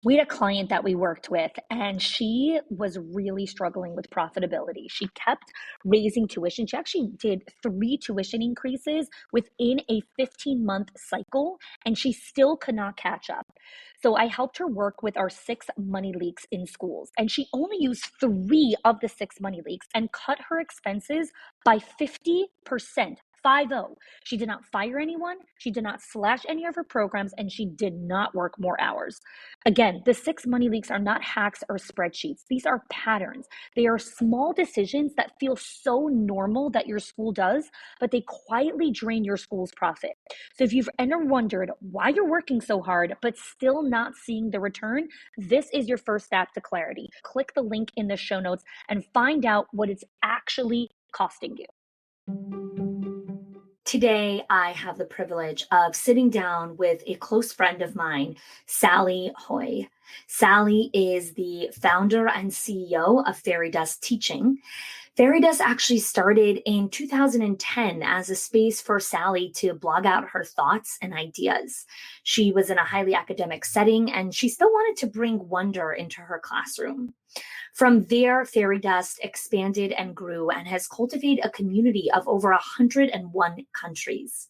We had a client that we worked with, and she was really struggling with profitability. She kept raising tuition. She actually did 3 tuition increases within a 15-month cycle, and she still could not catch up. So I helped her work with our 6 money leaks in schools, and she only used 3 of the 6 money leaks and cut her expenses by 50%. 50. She did not fire anyone. She did not slash any of her programs, and she did not work more hours. Again, the 6 money leaks are not hacks or spreadsheets. These are patterns. They are small decisions that feel so normal that your school does, but they quietly drain your school's profit. So if you've ever wondered why you're working so hard, but still not seeing the return, this is your first step to clarity. Click the link in the show notes and find out what it's actually costing you. Today, I have the privilege of sitting down with a close friend of mine, Sally Haughey. Sally is the founder and CEO of FairyDust Teaching. FairyDust actually started in 2010 as a space for Sally to blog out her thoughts and ideas. She was in a highly academic setting, and she still wanted to bring wonder into her classroom. From there, FairyDust expanded and grew and has cultivated a community of over 101 countries.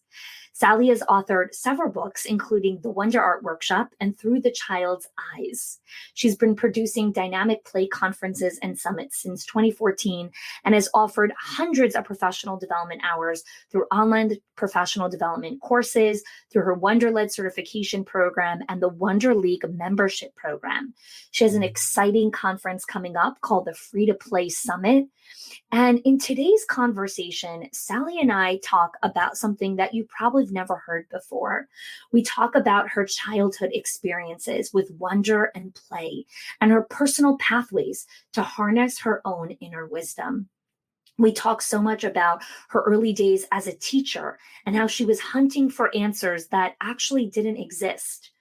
Sally has authored several books, including The Wonder Art Workshop and Through the Child's Eyes. She's been producing dynamic play conferences and summits since 2014 and has offered hundreds of professional development hours through online professional development courses, through her Wonder-led certification program, and the Wonder League membership program. She has an exciting conference coming up called the Free to Play Summit. And in today's conversation, Sally and I talk about something that you probably have never heard before. We talk about her childhood experiences with wonder and play and her personal pathways to harness her own inner wisdom. We talk so much about her early days as a teacher and how she was hunting for answers that actually didn't exist.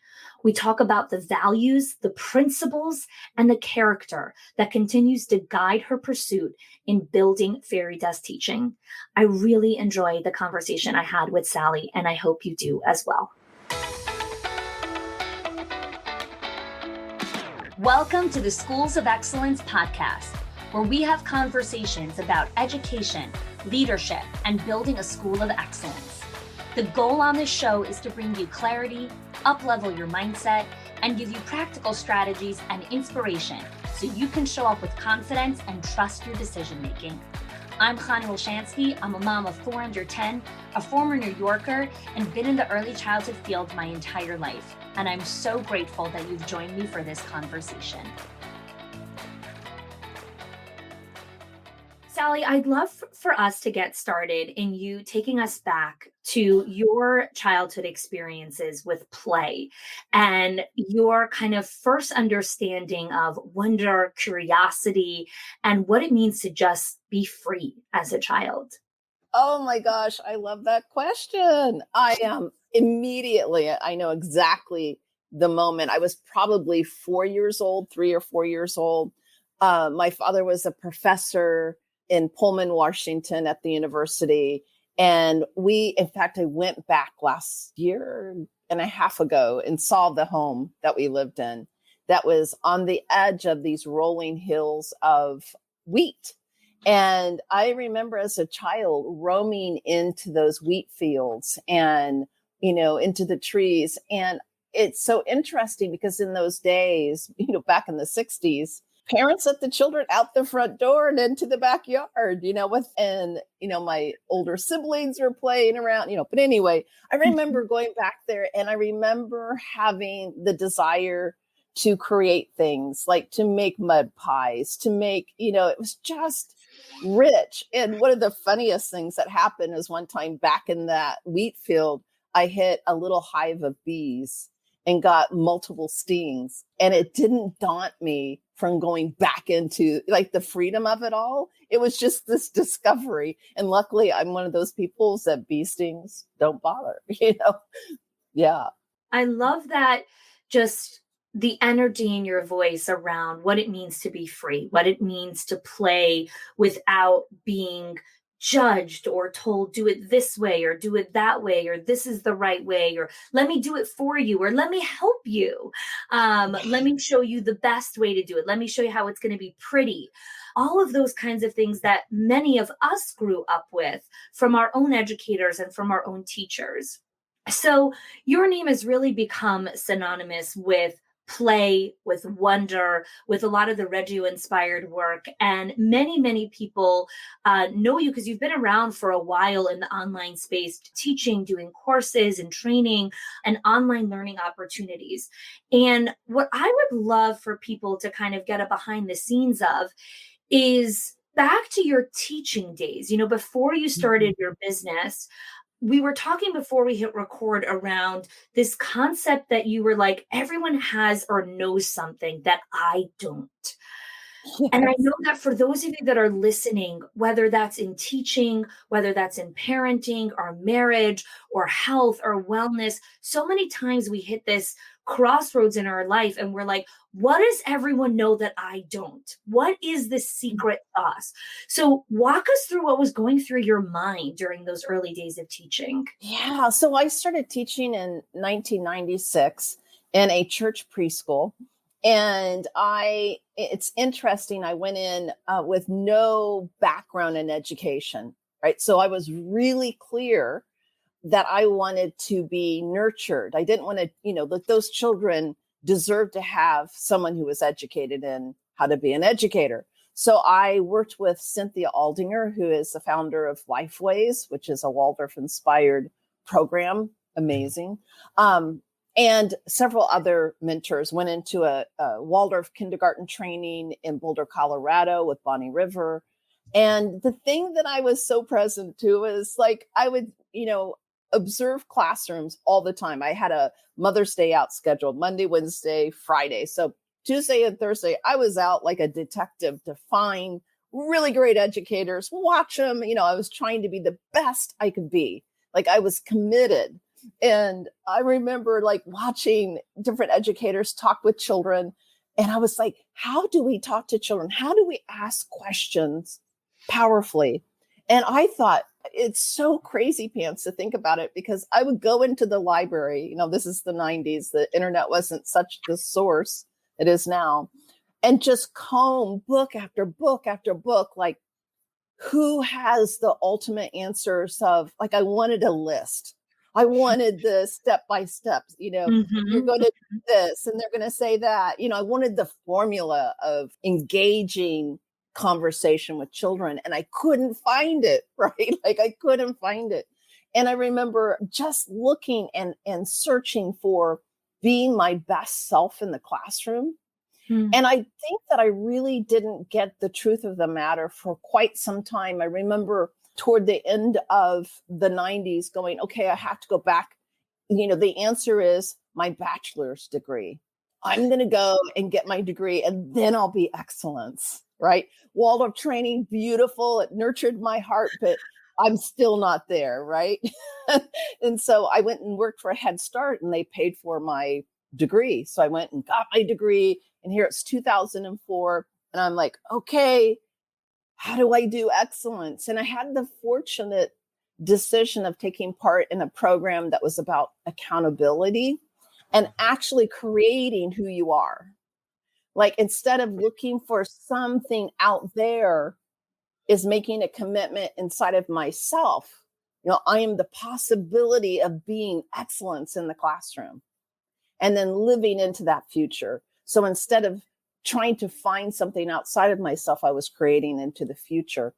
We talk about the values, the principles, and the character that continues to guide her pursuit in building FairyDust Teaching. I really enjoyed the conversation I had with Sally, and I hope you do as well. Welcome to the Schools of Excellence podcast, where we have conversations about education, leadership, and building a school of excellence. The goal on this show is to bring you clarity, up-level your mindset, and give you practical strategies and inspiration so you can show up with confidence and trust your decision-making. I'm Haughey Wilshansky. I'm a mom of 4 under 10, a former New Yorker, and been in the early childhood field my entire life. And I'm so grateful that you've joined me for this conversation. Sally, I'd love for us to get started in you taking us back to your childhood experiences with play and your kind of first understanding of wonder, curiosity, and what it means to just be free as a child. Oh my gosh, I love that question. I am immediately, I know exactly the moment. I was probably 4 years old, 3 or 4 years old. My father was a professor in Pullman, Washington at the university. And in fact, I went back last year and a half ago and saw the home that we lived in that was on the edge of these rolling hills of wheat. And I remember as a child roaming into those wheat fields and, into the trees. And it's so interesting because in those days, back in the 60s, parents let the children out the front door and into the backyard, my older siblings were playing around, but anyway, I remember going back there and I remember having the desire to create things like to make mud pies, to make, it was just rich. And one of the funniest things that happened is one time back in that wheat field, I hit a little hive of bees and got multiple stings. And it didn't daunt me from going back into like the freedom of it all. It was just this discovery. And luckily, I'm one of those people that bee stings don't bother, Yeah. I love that, just the energy in your voice around what it means to be free, what it means to play without being judged or told, do it this way or do it that way, or this is the right way, or let me do it for you, or let me help you. Let me show you the best way to do it. Let me show you how it's going to be pretty. All of those kinds of things that many of us grew up with from our own educators and from our own teachers. So your name has really become synonymous with play, with wonder, with a lot of the Reggio inspired work. And many people know you because you've been around for a while in the online space, teaching, doing courses and training and online learning opportunities. And what I would love for people to kind of get a behind the scenes of is back to your teaching days, before you started your business. We were talking before we hit record around this concept that you were like, everyone has or knows something that I don't. Yes. And I know that for those of you that are listening, whether that's in teaching, whether that's in parenting or marriage or health or wellness, so many times we hit this crossroads in our life and we're like, what does everyone know that I don't? What is the secret sauce? So walk us through what was going through your mind during those early days of teaching. Yeah. So I started teaching in 1996 in a church preschool. And it's interesting. I went in with no background in education, right? So I was really clear that I wanted to be nurtured. I didn't want to, that those children deserve to have someone who was educated in how to be an educator. So I worked with Cynthia Aldinger, who is the founder of Lifeways, which is a Waldorf-inspired program. Amazing. And several other mentors. Went into a Waldorf kindergarten training in Boulder, Colorado with Bonnie River. And the thing that I was so present to is like, I would, observe classrooms all the time. I had a Mother's Day out scheduled Monday, Wednesday, Friday. So Tuesday and Thursday, I was out like a detective to find really great educators, watch them. I was trying to be the best I could be. Like I was committed. And I remember like watching different educators talk with children. And I was like, how do we talk to children? How do we ask questions powerfully? And I thought it's so crazy pants to think about it, because I would go into the library, this is the 90s, the internet wasn't such the source it is now, and just comb book after book after book, like who has the ultimate answers of, like, I wanted a list. I wanted the step-by-step, you're going to do this and they're going to say that, I wanted the formula of engaging conversation with children, and I couldn't find it, right? Like I couldn't find it. And I remember just looking and searching for being my best self in the classroom. And I think that I really didn't get the truth of the matter for quite some time. I remember toward the end of the 90s going, okay, I have to go back. The answer is my bachelor's degree. I'm going to go and get my degree and then I'll be excellence, right? Waldorf training, beautiful. It nurtured my heart, but I'm still not there, right? And so I went and worked for Head Start and they paid for my degree. So I went and got my degree, and here it's 2004. And I'm like, okay, how do I do excellence? And I had the fortunate decision of taking part in a program that was about accountability and actually creating who you are. Like instead of looking for something out there, is making a commitment inside of myself. I am the possibility of being excellence in the classroom and then living into that future. So instead of trying to find something outside of myself, I was creating into the future.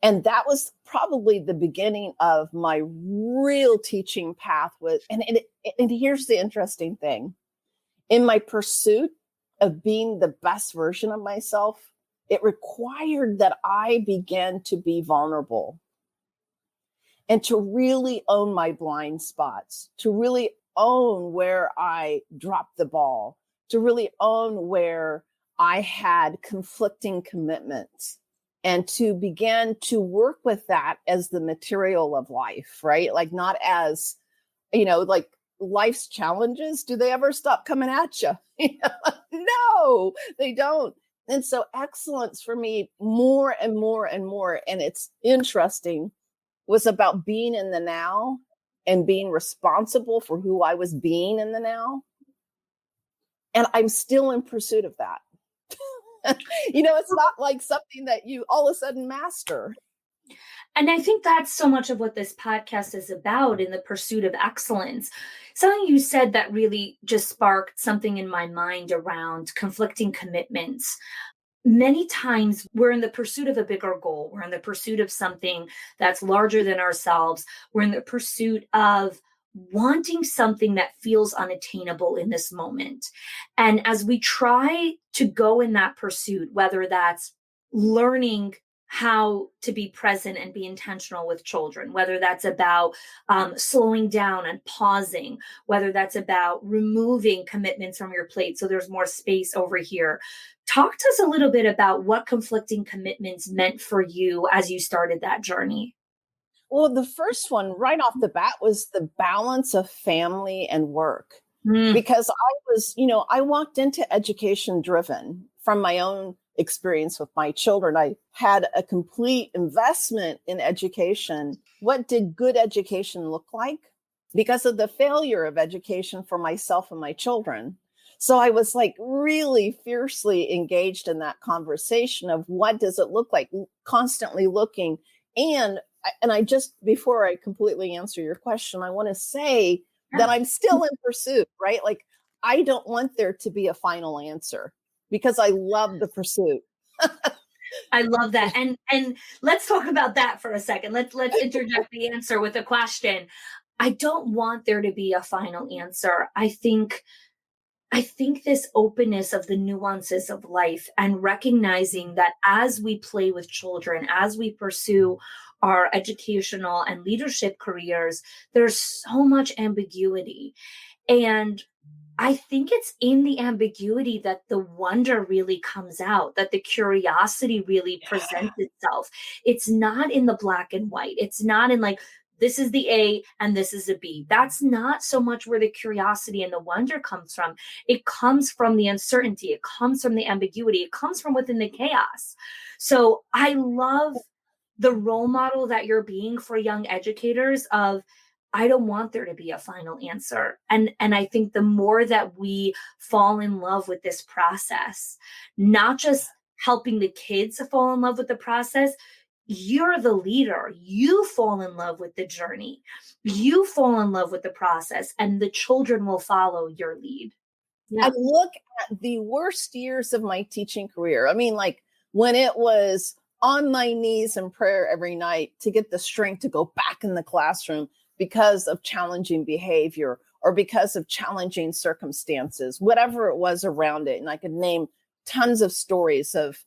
And that was probably the beginning of my real teaching path. And here's the interesting thing. In my pursuit of being the best version of myself, it required that I began to be vulnerable and to really own my blind spots, to really own where I dropped the ball, to really own where I had conflicting commitments, and to begin to work with that as the material of life, right? Like not as, like life's challenges. Do they ever stop coming at you? No, they don't. And so excellence for me more and more and more, and it's interesting, was about being in the now and being responsible for who I was being in the now. And I'm still in pursuit of that. It's not like something that you all of a sudden master. And I think that's so much of what this podcast is about, in the pursuit of excellence. Something you said that really just sparked something in my mind around conflicting commitments. Many times we're in the pursuit of a bigger goal. We're in the pursuit of something that's larger than ourselves. We're in the pursuit of wanting something that feels unattainable in this moment. And as we try to go in that pursuit, whether that's learning how to be present and be intentional with children, whether that's about slowing down and pausing, whether that's about removing commitments from your plate so there's more space over here. Talk to us a little bit about what conflicting commitments meant for you as you started that journey. Well, the first one right off the bat was the balance of family and work. Mm. Because I walked into education driven from my own experience with my children. I had a complete investment in education. What did good education look like? Because of the failure of education for myself and my children. So I was like really fiercely engaged in that conversation of what does it look like, constantly looking. And I just, before I completely answer your question, I want to say that I'm still in pursuit, right? Like, I don't want there to be a final answer because I love the pursuit. I love that. And let's talk about that for a second. Let's interject the answer with a question. I don't want there to be a final answer. I think this openness of the nuances of life and recognizing that as we play with children, as we pursue our educational and leadership careers, there's so much ambiguity. And I think it's in the ambiguity that the wonder really comes out, that the curiosity really presents itself. It's not in the black and white. It's not in like, this is the A and this is a B. That's not so much where the curiosity and the wonder comes from. It comes from the uncertainty. It comes from the ambiguity. It comes from within the chaos. So I love the role model that you're being for young educators of, I don't want there to be a final answer. And I think the more that we fall in love with this process, not just helping the kids fall in love with the process, you're the leader. You fall in love with the journey. You fall in love with the process, and the children will follow your lead. Yeah. I look at the worst years of my teaching career. I mean, like when it was on my knees in prayer every night to get the strength to go back in the classroom because of challenging behavior or because of challenging circumstances, whatever it was around it. And I could name tons of stories of,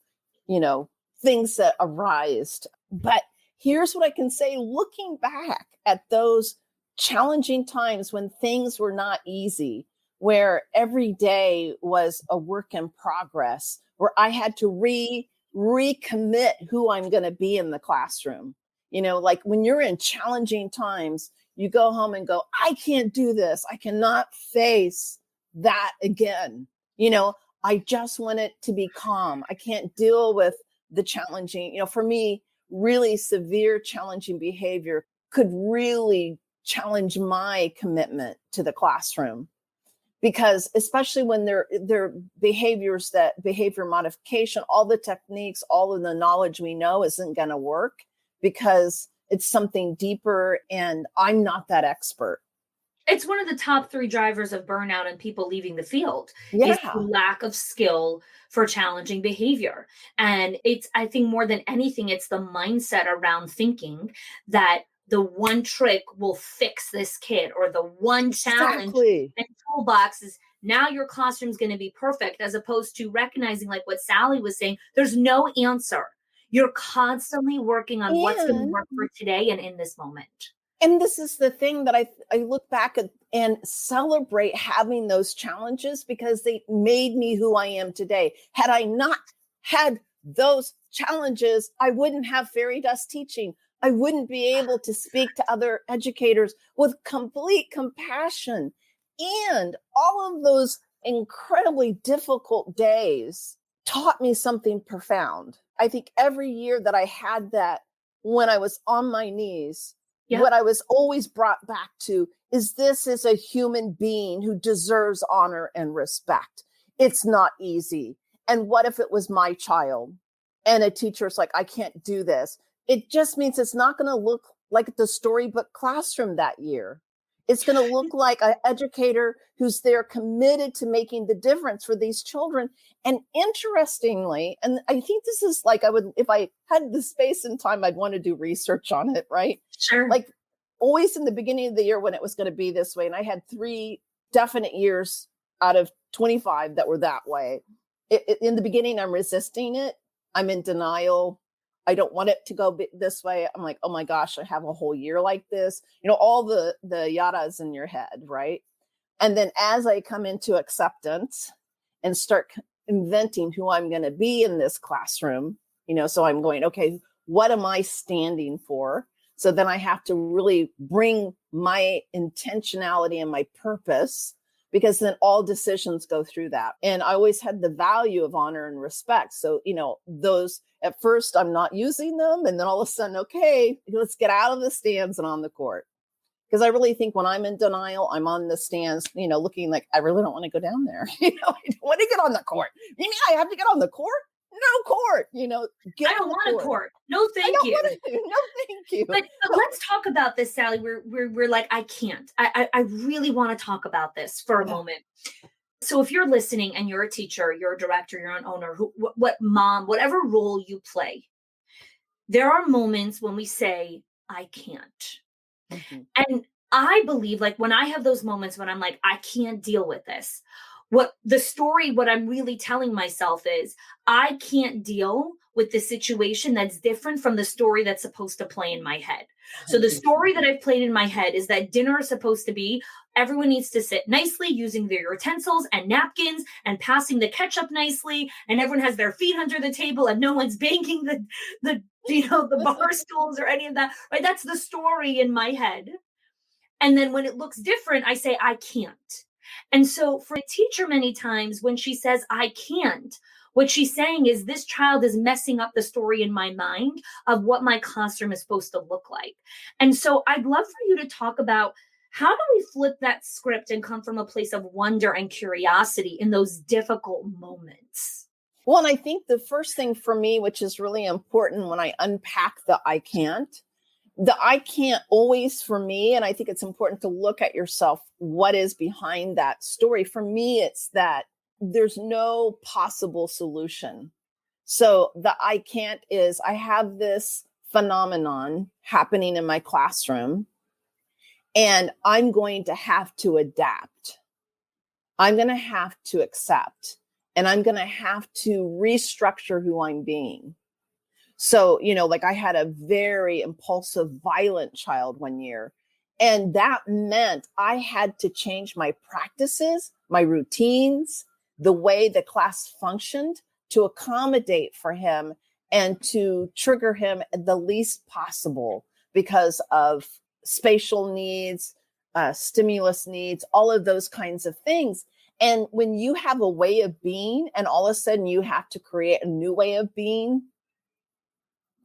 things that arised. But here's what I can say, looking back at those challenging times when things were not easy, where every day was a work in progress, where I had to recommit who I'm going to be in the classroom. Like when you're in challenging times, you go home and go, I can't do this. I cannot face that again. I just want it to be calm. I can't deal with the challenging, for me, really severe challenging behavior could really challenge my commitment to the classroom. Because especially when they're behaviors, that behavior modification, all the techniques, all of the knowledge we know isn't going to work because it's something deeper and I'm not that expert. It's one of the top 3 drivers of burnout and people leaving the field is Yeah. the lack of skill for challenging behavior. And I think more than anything, it's the mindset around thinking that the one trick will fix this kid, or the one challenge and toolbox is now your classroom's going to be perfect, as opposed to recognizing, like what Sally was saying, there's no answer. You're constantly working on what's going to work for today and in this moment. And this is the thing that I look back at and celebrate having those challenges because they made me who I am today. Had I not had those challenges, I wouldn't have FairyDust Teaching. I wouldn't be able to speak to other educators with complete compassion. And all of those incredibly difficult days taught me something profound. I think every year that I had that, when I was on my knees, what I was always brought back to is this is a human being who deserves honor and respect. It's not easy. And what if it was my child and a teacher's like, I can't do this? It just means it's not going to look like the storybook classroom that year. It's going to look like an educator who's there committed to making the difference for these children. And interestingly, and I think this is like, if I had the space and time, I'd want to do research on it, right? Sure. Like always in the beginning of the year when it was going to be this way. And I had 3 definite years out of 25 that were that way. In the beginning, I'm resisting it. I'm in denial. I don't want it to go this way. I'm like, oh my gosh, I have a whole year like this. All the yadas in your head, right? And then as I come into acceptance and start inventing who I'm going to be in this classroom, so I'm going, okay, what am I standing for? So then I have to really bring my intentionality and my purpose, because then all decisions go through that. And I always had the value of honor and respect. So, those at first I'm not using them. And then all of a sudden, okay, let's get out of the stands and on the court. Because I really think when I'm in denial, I'm on the stands, looking like I really don't want to go down there. I don't want to get on the court. You mean I have to get on the court? No court, I don't want a court. No, thank you. No, thank you. But let's talk about this, Sally. We're like, I can't. I really want to talk about this for a moment. So if you're listening and you're a teacher, you're a director, you're an owner, what mom, whatever role you play, there are moments when we say, I can't. Mm-hmm. And I believe, like, when I have those moments when I'm like, I can't deal with this, what I'm really telling myself is, I can't deal with the situation that's different from the story that's supposed to play in my head. So the story that I've played in my head is that dinner is supposed to be, everyone needs to sit nicely using their utensils and napkins and passing the ketchup nicely. And everyone has their feet under the table and no one's banging the bar stools or any of that, right? That's the story in my head. And then when it looks different, I say, I can't. And so for a teacher, many times when she says, I can't, what she's saying is this child is messing up the story in my mind of what my classroom is supposed to look like. And so I'd love for you to talk about, how do we flip that script and come from a place of wonder and curiosity in those difficult moments? Well, and I think the first thing for me, which is really important when I unpack the I can't always for me, and I think it's important to look at yourself, what is behind that story. For me, it's that there's no possible solution. So the I can't is, I have this phenomenon happening in my classroom, and I'm going to have to adapt. I'm going to have to accept, and I'm going to have to restructure who I'm being. So, like I had a very impulsive, violent child one year, and that meant I had to change my practices, my routines, the way the class functioned to accommodate for him and to trigger him the least possible because of spatial needs, stimulus needs, all of those kinds of things. And when you have a way of being and all of a sudden you have to create a new way of being,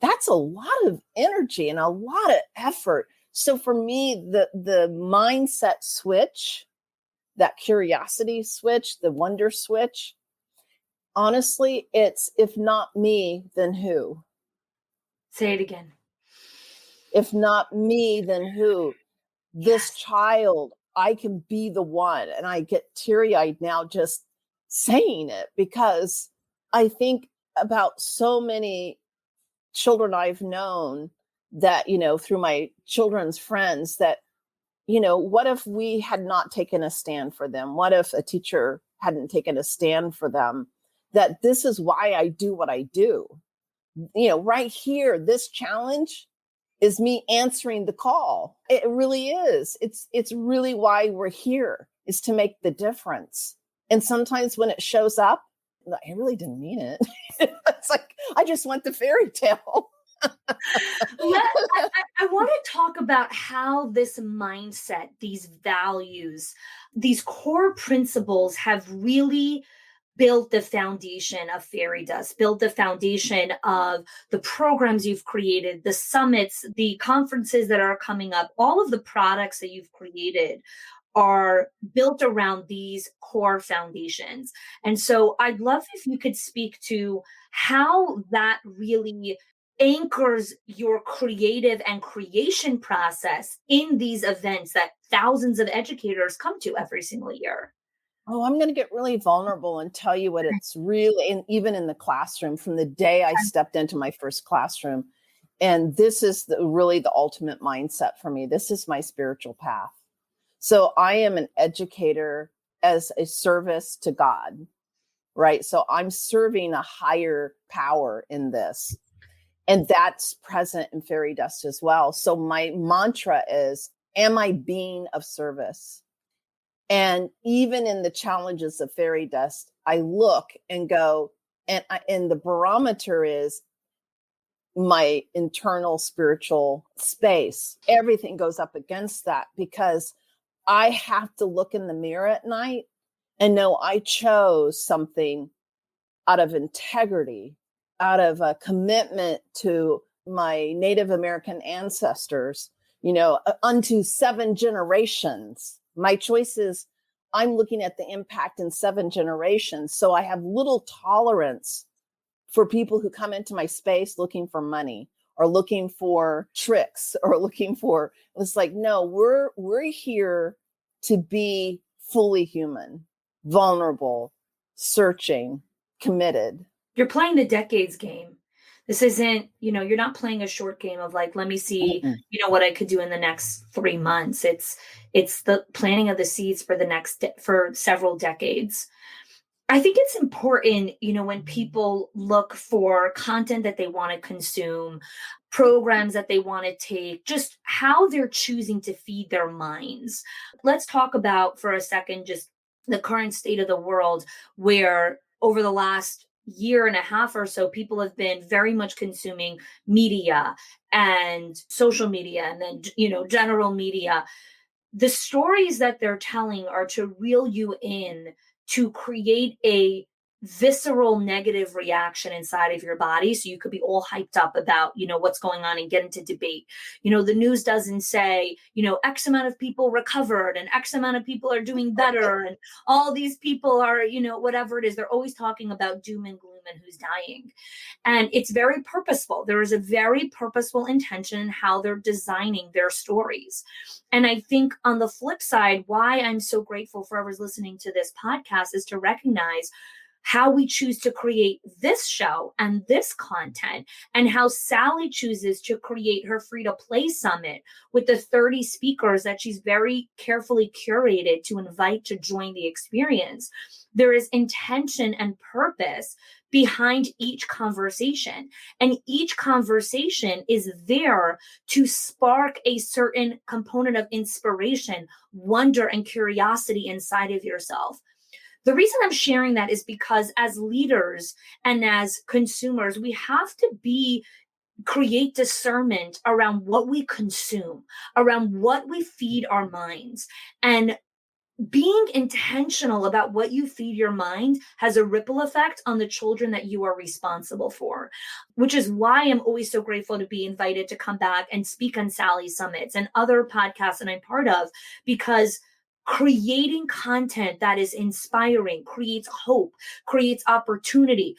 that's a lot of energy and a lot of effort. So for me, the mindset switch, that curiosity switch, the wonder switch, honestly, it's, if not me, then who? Say it again. If not me, then who? This child, I can be the one. And I get teary-eyed now just saying it, because I think about so many children I've known that, through my children's friends, that, what if we had not taken a stand for them? What if a teacher hadn't taken a stand for them? That this is why I do what I do. Right here, this challenge is me answering the call. It really is. It's really why we're here, is to make the difference. And sometimes when it shows up, I really didn't mean it. It's like, I just want the fairy tale. I want to talk about how this mindset, these values, these core principles have really built the foundation of Fairy Dust, built the foundation of the programs you've created, the summits, the conferences that are coming up, all of the products that you've created are built around these core foundations. And so I'd love if you could speak to how that really anchors your creative and creation process in these events that thousands of educators come to every single year. Oh, I'm going to get really vulnerable and tell you what it's really, and even in the classroom, from the day I stepped into my first classroom. And this is really the ultimate mindset for me. This is my spiritual path. So I am an educator as a service to God, right? So I'm serving a higher power in this. And that's present in Fairy Dust as well. So my mantra is, am I being of service? And even in the challenges of Fairy Dust, I look and go, and the barometer is my internal spiritual space. Everything goes up against that because I have to look in the mirror at night and know I chose something out of integrity, out of a commitment to my Native American ancestors, unto 7 generations. My choices, I'm looking at the impact in 7 generations. So I have little tolerance for people who come into my space looking for money or looking for tricks or looking for, it's like, no, we're here to be fully human, vulnerable, searching, committed. You're playing the decades game. This isn't, you're not playing a short game of like, let me see, what I could do in the next 3 months. It's the planting of the seeds for several decades. I think it's important, when people look for content that they want to consume, programs that they want to take, just how they're choosing to feed their minds. Let's talk about for a second just the current state of the world, where over the last year and a half or so, people have been very much consuming media and social media and then, general media. The stories that they're telling are to reel you in, to create a visceral negative reaction inside of your body. So you could be all hyped up about, what's going on and get into debate. The news doesn't say, X amount of people recovered and X amount of people are doing better. And all these people are, whatever it is, they're always talking about doom and gloom and who's dying. And it's very purposeful. There is a very purposeful intention in how they're designing their stories. And I think on the flip side, why I'm so grateful for whoever's listening to this podcast is to recognize how we choose to create this show and this content, and how Sally chooses to create her Free to Play Summit with the 30 speakers that she's very carefully curated to invite to join the experience. There is intention and purpose behind each conversation, and each conversation is there to spark a certain component of inspiration, wonder, and curiosity inside of yourself. The reason I'm sharing that is because as leaders and as consumers, we have to create discernment around what we consume, around what we feed our minds. And being intentional about what you feed your mind has a ripple effect on the children that you are responsible for, which is why I'm always so grateful to be invited to come back and speak on Sally's summits and other podcasts that I'm part of, because creating content that is inspiring creates hope, creates opportunity,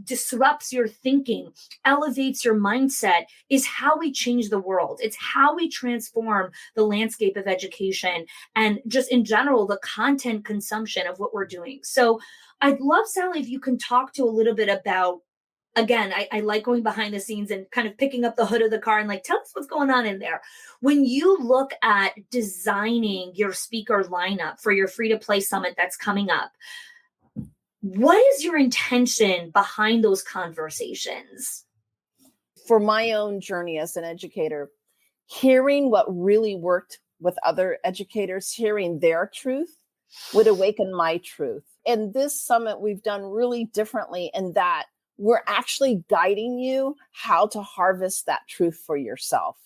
disrupts your thinking, elevates your mindset, is how we change the world. It's how we transform the landscape of education and just in general, the content consumption of what we're doing. So I'd love, Sally, if you can talk to a little bit about, again, I like going behind the scenes and kind of picking up the hood of the car and like, tell us what's going on in there. When you look at designing your speaker lineup for your Free to Play Summit that's coming up, what is your intention behind those conversations? For my own journey as an educator, hearing what really worked with other educators, hearing their truth would awaken my truth. And this summit we've done really differently in that we're actually guiding you how to harvest that truth for yourself.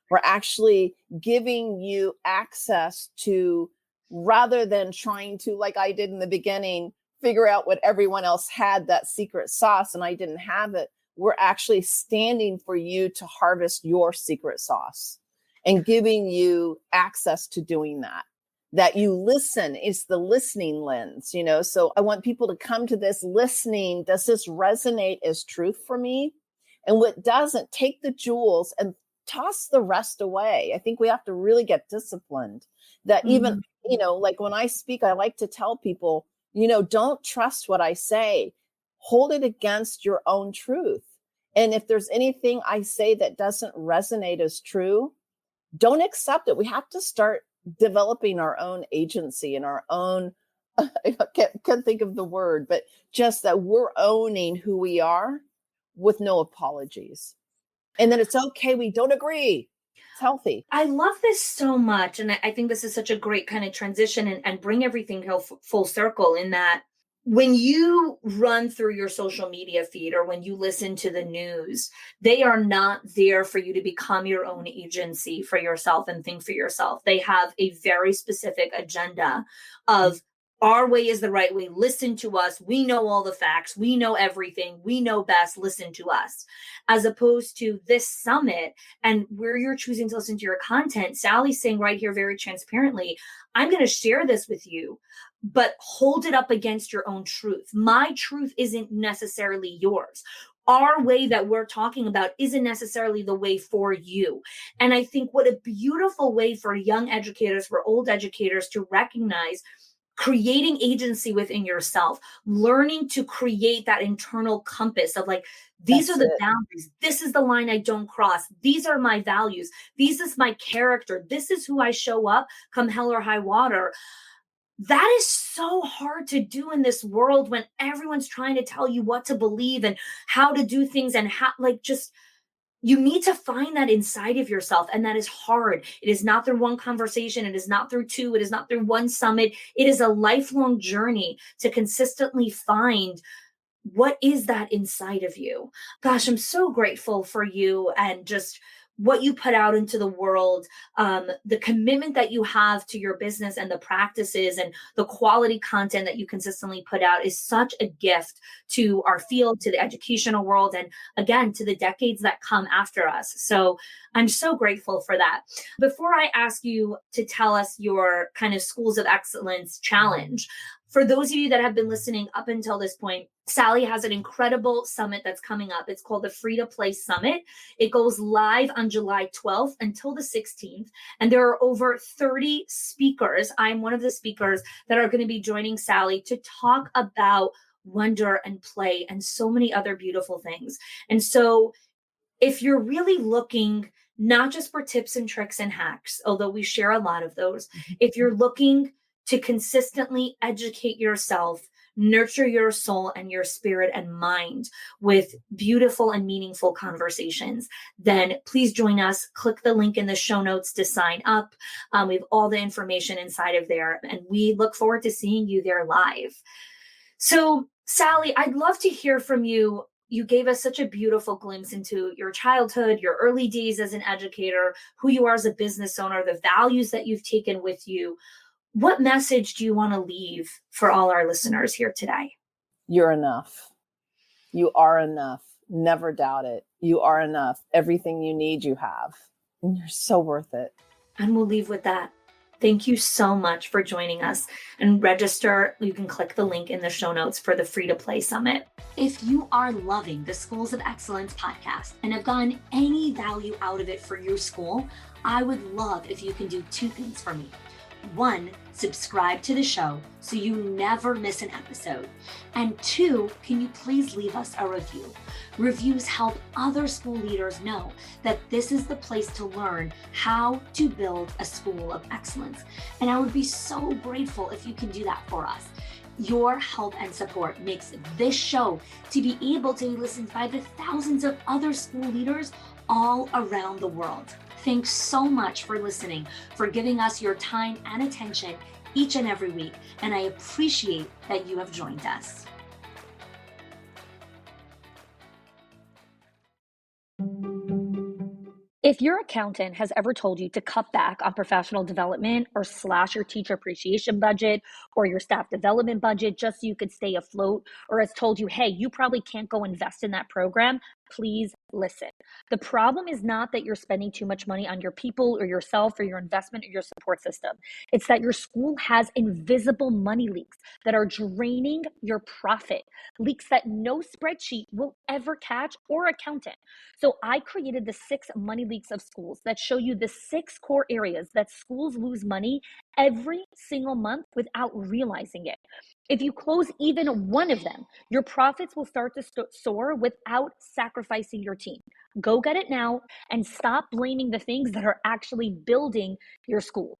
We're actually giving you access to, rather than trying to, like I did in the beginning, figure out what everyone else had, that secret sauce, and I didn't have it. We're actually standing for you to harvest your secret sauce and giving you access to doing that. That you listen, it's the listening lens, So I want people to come to this listening. Does this resonate as truth for me? And what doesn't, take the jewels and toss the rest away. I think we have to really get disciplined that even, like when I speak, I like to tell people, don't trust what I say. Hold it against your own truth. And if there's anything I say that doesn't resonate as true, don't accept it. We have to start developing our own agency and our own, I can't think of the word, but just that we're owning who we are with no apologies. And then it's okay. We don't agree. It's healthy. I love this so much. And I think this is such a great kind of transition and bring everything full circle in that when you run through your social media feed or when you listen to the news, they are not there for you to become your own agency for yourself and think for yourself. They have a very specific agenda of our way is the right way. Listen to us. We know all the facts. We know everything. We know best. Listen to us. As opposed to this summit and where you're choosing to listen to your content, Sally's saying right here very transparently, I'm going to share this with you, but hold it up against your own truth. My truth isn't necessarily yours. Our way that we're talking about isn't necessarily the way for you. And I think what a beautiful way for young educators, for old educators to recognize creating agency within yourself, learning to create that internal compass of like, these are the boundaries. This is the line I don't cross. These are my values. This is my character. This is who I show up come hell or high water. That is so hard to do in this world when everyone's trying to tell you what to believe and how to do things and how, you need to find that inside of yourself. And that is hard. It is not through one conversation. It is not through two. It is not through one summit. It is a lifelong journey to consistently find what is that inside of you. Gosh, I'm so grateful for you and just what you put out into the world, the commitment that you have to your business and the practices and the quality content that you consistently put out is such a gift to our field, to the educational world, and again, to the decades that come after us. So I'm so grateful for that. Before I ask you to tell us your kind of Schools of Excellence challenge, for those of you that have been listening up until this point, Sally has an incredible summit that's coming up. It's called the Free to Play Summit. It goes live on July 12th until the 16th. And there are over 30 speakers. I'm one of the speakers that are going to be joining Sally to talk about wonder and play and so many other beautiful things. And so if you're really looking not just for tips and tricks and hacks, although we share a lot of those, if you're looking to consistently educate yourself, nurture your soul and your spirit and mind with beautiful and meaningful conversations, then please join us. Click the link in the show notes to sign up. We have all the information inside of there, and we look forward to seeing you there live. So, Sally, I'd love to hear from you. You gave us such a beautiful glimpse into your childhood, your early days as an educator, who you are as a business owner, the values that you've taken with you. What message do you want to leave for all our listeners here today? You're enough. You are enough. Never doubt it. You are enough. Everything you need, you have. And you're so worth it. And we'll leave with that. Thank you so much for joining us, and register. You can click the link in the show notes for the Free to Play Summit. If you are loving the Schools of Excellence podcast and have gotten any value out of it for your school, I would love if you can do two things for me. One, subscribe to the show so you never miss an episode. And two, can you please leave us a review? Reviews help other school leaders know that this is the place to learn how to build a school of excellence. And I would be so grateful if you can do that for us. Your help and support makes this show to be able to be listened by the thousands of other school leaders all around the world. Thanks so much for listening, for giving us your time and attention each and every week, and I appreciate that you have joined us. If your accountant has ever told you to cut back on professional development or slash your teacher appreciation budget or your staff development budget just so you could stay afloat, or has told you, hey, you probably can't go invest in that program, please listen. The problem is not that you're spending too much money on your people or yourself or your investment or your support system. It's that your school has invisible money leaks that are draining your profit, leaks that no spreadsheet will ever catch or accountant. So I created the 6 money leaks of schools that show you the 6 core areas that schools lose money every single month without realizing it. If you close even one of them, your profits will start to soar without sacrificing your team. Go get it now and stop blaming the things that are actually building your school.